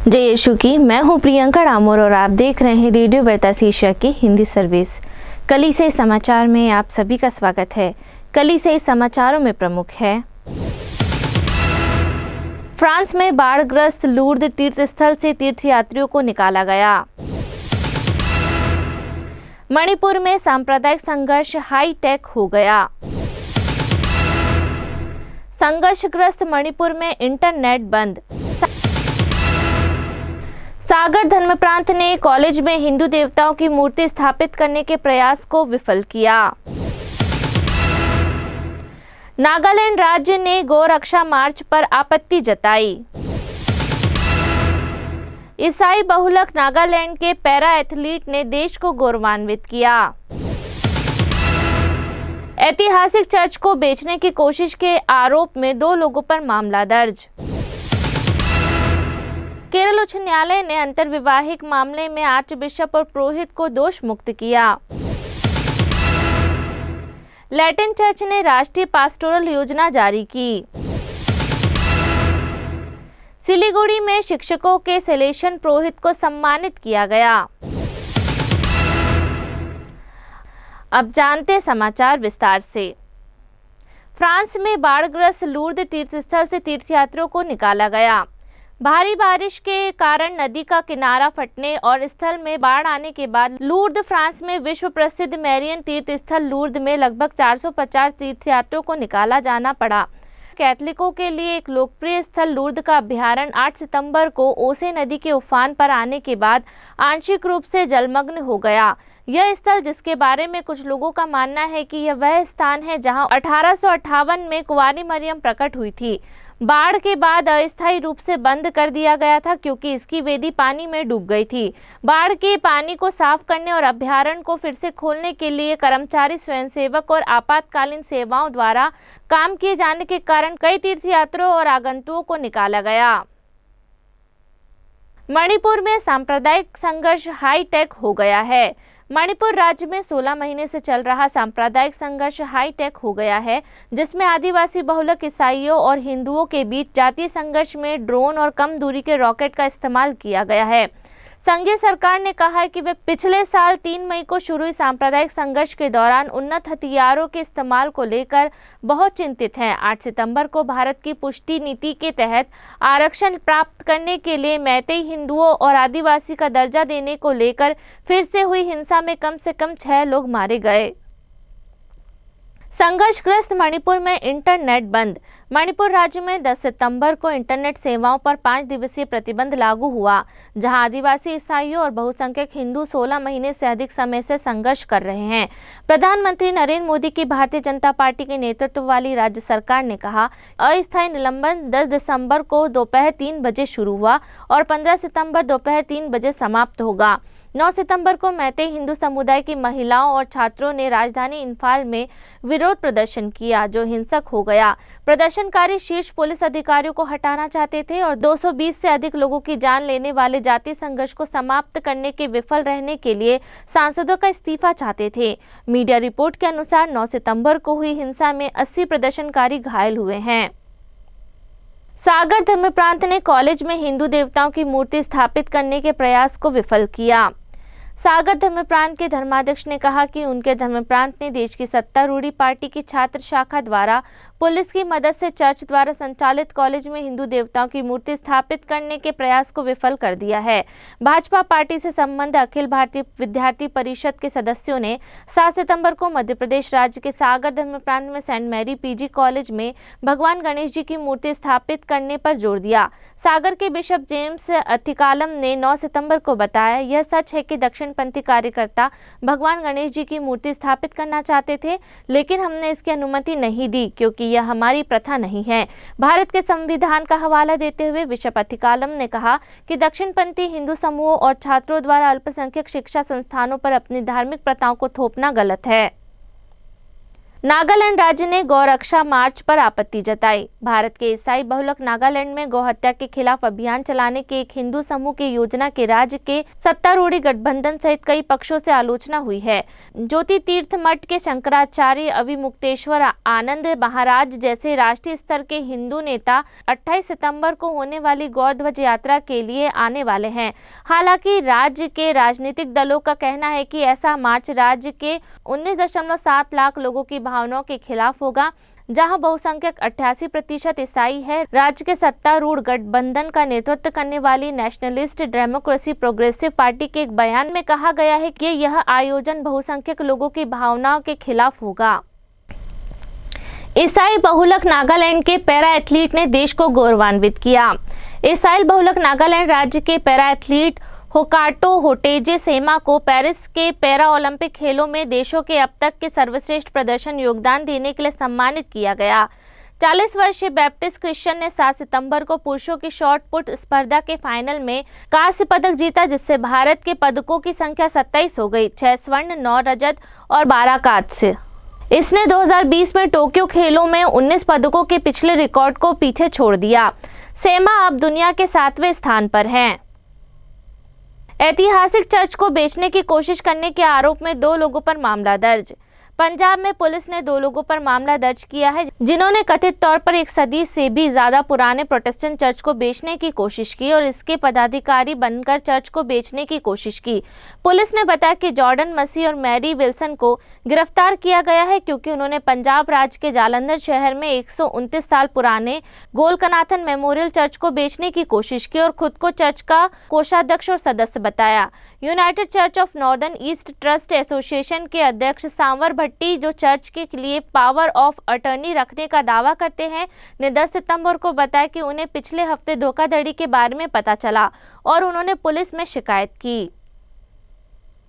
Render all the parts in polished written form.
जय यीशु की। मैं हूं प्रियंका डामोर और आप देख रहे हैं रेडियो वार्ता शीर्षक की हिंदी सर्विस। कलीसिया समाचार में आप सभी का स्वागत है। कलीसिया समाचारों में प्रमुख है, फ्रांस में बाढ़ग्रस्त लूर्द तीर्थ स्थल से तीर्थयात्रियों को निकाला गया। मणिपुर में सांप्रदायिक संघर्ष हाई टेक हो गया। संघर्षग्रस्त मणिपुर में इंटरनेट बंद। सागर धर्म प्रांत ने कॉलेज में हिंदू देवताओं की मूर्ति स्थापित करने के प्रयास को विफल किया। नागालैंड राज्य ने गौरक्षा मार्च पर आपत्ति जताई। ईसाई बहुलक नागालैंड के पैरा एथलीट ने देश को गौरवान्वित किया। ऐतिहासिक चर्च को बेचने की कोशिश के आरोप में 2 लोगों पर मामला दर्ज। केरल उच्च न्यायालय ने अंतर्विवाहिक मामले में आर्च बिशप और पुरोहित को दोष मुक्त किया। लैटिन चर्च ने राष्ट्रीय पास्टोरल योजना जारी की। सिलीगुड़ी में शिक्षकों के सेलेशन पुरोहित को सम्मानित किया गया। अब जानते समाचार विस्तार से। फ्रांस में बाढ़ग्रस्त लूर्द तीर्थस्थल से तीर्थयात्रियों को निकाला गया। भारी बारिश के कारण नदी का किनारा फटने और स्थल में बाढ़ आने के बाद लूर्द फ्रांस में विश्व प्रसिद्ध मैरियन तीर्थ स्थल लूर्द में लगभग 450 तीर्थयात्रियों को निकाला जाना पड़ा। कैथलिकों के लिए एक लोकप्रिय स्थल लूर्द का अभ्यारण्य 8 सितंबर को ओसे नदी के उफान पर आने के बाद आंशिक रूप से जलमग्न हो गया। यह स्थल, जिसके बारे में कुछ लोगों का मानना है कि यह वह स्थान है जहां 1858 में कुंवारी मरियम प्रकट हुई थी, बाढ़ के बाद अस्थायी रूप से बंद कर दिया गया था क्योंकि इसकी वेदी पानी में डूब गई थी। बाढ़ के पानी को साफ करने और अभ्यारण्य को फिर से खोलने के लिए कर्मचारी, स्वयंसेवक और आपातकालीन सेवाओं द्वारा काम किए जाने के कारण कई तीर्थयात्रियों और आगंतुकों को निकाला गया। मणिपुर में सांप्रदायिक संघर्ष हाई टेक हो गया है। मणिपुर राज्य में 16 महीने से चल रहा सांप्रदायिक संघर्ष हाई टेक हो गया है, जिसमें आदिवासी बहुलक ईसाइयों और हिंदुओं के बीच जातीय संघर्ष में ड्रोन और कम दूरी के रॉकेट का इस्तेमाल किया गया है। संघीय सरकार ने कहा है कि वे पिछले साल 3 मई को शुरू हुई सांप्रदायिक संघर्ष के दौरान उन्नत हथियारों के इस्तेमाल को लेकर बहुत चिंतित हैं। 8 सितंबर को भारत की पुष्टि नीति के तहत आरक्षण प्राप्त करने के लिए मैतेई हिंदुओं और आदिवासी का दर्जा देने को लेकर फिर से हुई हिंसा में कम से कम 6 लोग मारे गए। संघर्षग्रस्त मणिपुर में इंटरनेट बंद। मणिपुर राज्य में 10 सितंबर को इंटरनेट सेवाओं पर 5 दिवसीय प्रतिबंध लागू हुआ, जहां आदिवासी ईसाइयों और बहुसंख्यक हिंदू 16 महीने से अधिक समय से संघर्ष कर रहे हैं। प्रधानमंत्री नरेंद्र मोदी की भारतीय जनता पार्टी के नेतृत्व वाली राज्य सरकार ने कहा, अस्थायी निलंबन 10 दिसंबर को दोपहर 3 बजे शुरू हुआ और 15 सितंबर दोपहर 3 बजे समाप्त होगा। 9 सितंबर को मैतेई हिंदू समुदाय की महिलाओं और छात्रों ने राजधानी इम्फाल में विरोध प्रदर्शन किया, जो हिंसक हो गया। प्रदर्शनकारी शीर्ष पुलिस अधिकारियों को हटाना चाहते थे और 220 से अधिक लोगों की जान लेने वाले जातीय संघर्ष को समाप्त करने के विफल रहने के लिए सांसदों का इस्तीफा चाहते थे। मीडिया रिपोर्ट के अनुसार 9 सितंबर को हुई हिंसा में 80 प्रदर्शनकारी घायल हुए हैं। सागर धर्म प्रांत ने कॉलेज में हिंदू देवताओं की मूर्ति स्थापित करने के प्रयास को विफल किया। सागर धर्म प्रांत के धर्माध्यक्ष ने कहा कि उनके धर्म प्रांत ने देश की सत्तारूढ़ी पार्टी की छात्र शाखा द्वारा पुलिस की मदद से चर्च द्वारा संचालित कॉलेज में हिंदू देवताओं की मूर्ति स्थापित करने के प्रयास को विफल कर दिया है। भाजपा पार्टी से संबंध अखिल भारतीय विद्यार्थी परिषद के सदस्यों ने 7 सितंबर को मध्य प्रदेश राज्य के सागर धर्म प्रांत में सेंट मैरी पीजी कॉलेज में भगवान गणेश जी की मूर्ति स्थापित करने पर जोर दिया। सागर के बिशप जेम्स अथिकालम ने 9 सितंबर को बताया, यह सच है कि दक्षिणपंथी कार्यकर्ता भगवान गणेश जी की मूर्ति स्थापित करना चाहते थे, लेकिन हमने इसकी अनुमति नहीं दी क्योंकि यह हमारी प्रथा नहीं है। भारत के संविधान का हवाला देते हुए बिशप अथिकालम ने कहा कि दक्षिणपंथी हिंदू समूहों और छात्रों द्वारा अल्पसंख्यक शिक्षा संस्थानों पर अपनी धार्मिक प्रथाओं को थोपना गलत है। नागालैंड राज्य ने गौरक्षा मार्च पर आपत्ति जताई। भारत के ईसाई बहुलक नागालैंड में गौहत्या के खिलाफ अभियान चलाने के एक हिंदू समूह की योजना के राज्य के सत्तारूढ़ गठबंधन सहित कई पक्षों से आलोचना हुई है। ज्योति तीर्थ मठ के शंकराचार्य अविमुक्तेश्वर आनंद महाराज जैसे राष्ट्रीय स्तर के हिंदू नेता 28 सितंबर को होने वाली गौ ध्वज यात्रा के लिए आने वाले हैं। हालांकि राज्य के राजनीतिक दलों का कहना है कि ऐसा मार्च राज्य के 19.7 लाख लोगों की भावनाओं के खिलाफ होगा, जहां बहुसंख्यक 88% ईसाई है। राज्य के सत्तारूढ़ गठबंधन का नेतृत्व करने वाली नेशनलिस्ट डेमोक्रेसी प्रोग्रेसिव पार्टी के एक बयान में कहा गया है कि यह आयोजन बहुसंख्यक लोगों की भावनाओं के खिलाफ होगा। ईसाई बहुलक नागालैंड के पैरा एथलीट ने देश को गौरवान्वित किया। ईसाई बहुलक नागालैंड राज्य के पैरा एथलीट होकाटो होटेजे सेमा को पेरिस के पैरा ओलंपिक खेलों में देशों के अब तक के सर्वश्रेष्ठ प्रदर्शन योगदान देने के लिए सम्मानित किया गया। 40 वर्षीय बैप्टिस्ट क्रिश्चियन ने 7 सितंबर को पुरुषों की शॉट पुट स्पर्धा के फाइनल में कांस्य पदक जीता, जिससे भारत के पदकों की संख्या 27 हो गई। 6 स्वर्ण, 9 रजत और 12 कांस्य। इसने 2020 में टोक्यो खेलों में 19 पदकों के पिछले रिकॉर्ड को पीछे छोड़ दिया। सेमा अब दुनिया के 7वें स्थान पर हैं। ऐतिहासिक चर्च को बेचने की कोशिश करने के आरोप में 2 लोगों पर मामला दर्ज। पंजाब में पुलिस ने 2 लोगों पर मामला दर्ज किया है, जिन्होंने कथित तौर पर 1 सदी से भी ज्यादा पुराने प्रोटेस्टेंट चर्च को बेचने की कोशिश की और इसके पदाधिकारी बनकर चर्च को बेचने की कोशिश की। पुलिस ने बताया कि जॉर्डन मसीह और मैरी विल्सन को गिरफ्तार किया गया है क्योंकि उन्होंने पंजाब राज्य के जालंधर शहर में 129 साल पुराने गोलकनाथन मेमोरियल चर्च को बेचने की कोशिश की और खुद को चर्च का कोषाध्यक्ष और सदस्य बताया। United church of northern east trust association के अध्यक्ष सांवर भट्टी, जो चर्च के लिए पावर ऑफ अटर्नी रखने का दावा करते हैं, ने 10 सितंबर को बताया कि उन्हें पिछले हफ्ते धोखाधड़ी के बारे में पता चला और उन्होंने पुलिस में शिकायत की।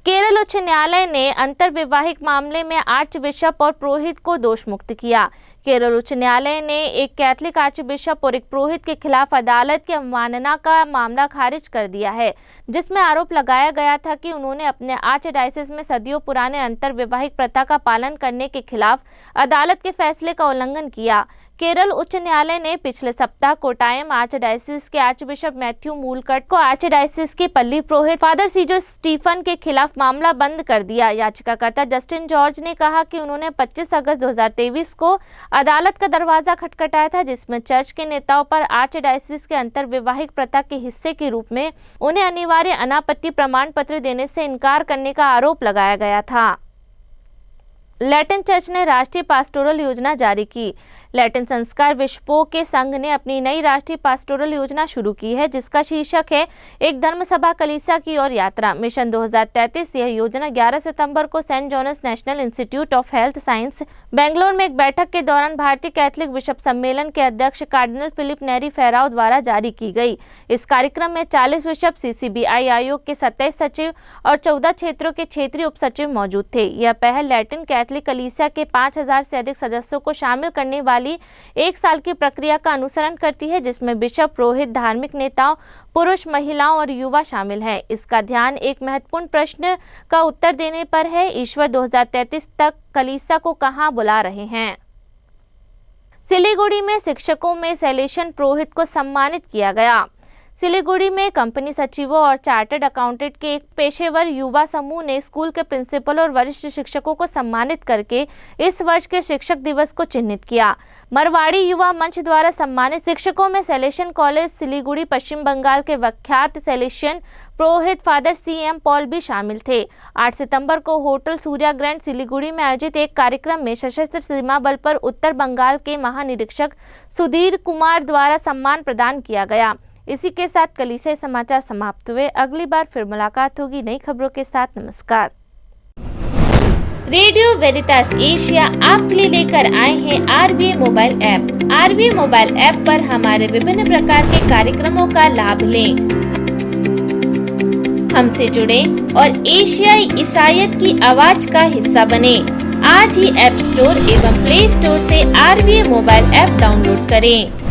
केरल उच्च न्यायालय ने अंतर्विवाहिक मामले में आर्च बिशप और पुरोहित को दोष मुक्त किया। केरल उच्च न्यायालय ने एक कैथलिक आर्च बिशप और एक पुरोहित के खिलाफ अदालत की अवमानना का मामला खारिज कर दिया है, जिसमें आरोप लगाया गया था कि उन्होंने अपने आर्च डायसिस में सदियों पुराने अंतर्विवाहिक प्रथा का पालन करने के खिलाफ अदालत के फैसले का उल्लंघन किया। केरल उच्च न्यायालय ने पिछले सप्ताह कोटायम आर्च डायसिस के आर्च बिशप मैथ्यू मूलकट को आर्च डायसिस के पल्ली पुरोहित फादर सीजो स्टीफन के खिलाफ मामला बंद कर दिया। याचिकाकर्ता जस्टिन जॉर्ज ने कहा कि उन्होंने 25 अगस्त 2023 को अदालत का दरवाजा खटखटाया था, जिसमें चर्च के नेताओं पर आर्च डायसिस के अंतर्विवाहिक प्रथा के हिस्से के रूप में उन्हें अनिवार्य अनापत्ति प्रमाण पत्र देने से इनकार करने का आरोप लगाया गया था। लैटिन चर्च ने राष्ट्रीय पास्टोरल योजना जारी की। लैटिन संस्कार विश्वों के संघ ने अपनी नई राष्ट्रीय पास्टोरल योजना शुरू की है, जिसका शीर्षक है एक धर्मसभा कलीसिया की ओर यात्रा मिशन 2033। यह योजना 11 सितंबर को Saint John's National Institute of Health Science Bangalore में एक बैठक के दौरान भारतीय कैथलिक बिशप सम्मेलन के अध्यक्ष कार्डिनल फिलिप नेरी फेराव द्वारा जारी की गई। इस कार्यक्रम में 40 बिशप, CCBI आयोग के 27 सचिव और 14 क्षेत्रों के क्षेत्रीय उप सचिव मौजूद थे। यह पहल लैटिन कैथलिक कलीसिया के 5000 से अधिक सदस्यों को शामिल करने वाली 1 साल की प्रक्रिया का अनुसरण करती है, जिसमें बिशप, पुरोहित, धार्मिक नेताओं, पुरुष, महिलाओं और युवा शामिल हैं। इसका ध्यान एक महत्वपूर्ण प्रश्न का उत्तर देने पर है: ईश्वर 2033 तक कलीसिया को कहां बुला रहे हैं। सिलीगुड़ी में शिक्षकों में सैलेशन पुरोहित को सम्मानित किया गया। सिलीगुड़ी में कंपनी सचिवों और चार्टर्ड अकाउंटेंट के एक पेशेवर युवा समूह ने स्कूल के प्रिंसिपल और वरिष्ठ शिक्षकों को सम्मानित करके इस वर्ष के शिक्षक दिवस को चिन्हित किया। मरवाड़ी युवा मंच द्वारा सम्मानित शिक्षकों में सैलेशन कॉलेज सिलीगुड़ी, पश्चिम बंगाल के विख्यात सैलेशियन पुरोहित फादर CM पॉल भी शामिल थे। 8 सितंबर को होटल सूर्या ग्रैंड सिलीगुड़ी में आयोजित एक कार्यक्रम में सशस्त्र सीमा बल पर उत्तर बंगाल के महानिरीक्षक सुधीर कुमार द्वारा सम्मान प्रदान किया गया। इसी के साथ कलीसिया समाचार समाप्त हुए। अगली बार फिर मुलाकात होगी नई खबरों के साथ। नमस्कार। रेडियो वेरितास एशिया आपके लिए लेकर आए हैं RVA mobile app. RVA mobile app पर हमारे विभिन्न प्रकार के कार्यक्रमों का लाभ लें, हमसे जुड़े और एशियाई ईसाईयत की आवाज का हिस्सा बने। आज ही ऐप स्टोर एवं प्ले स्टोर से RVA मोबाइल ऐप डाउनलोड करें।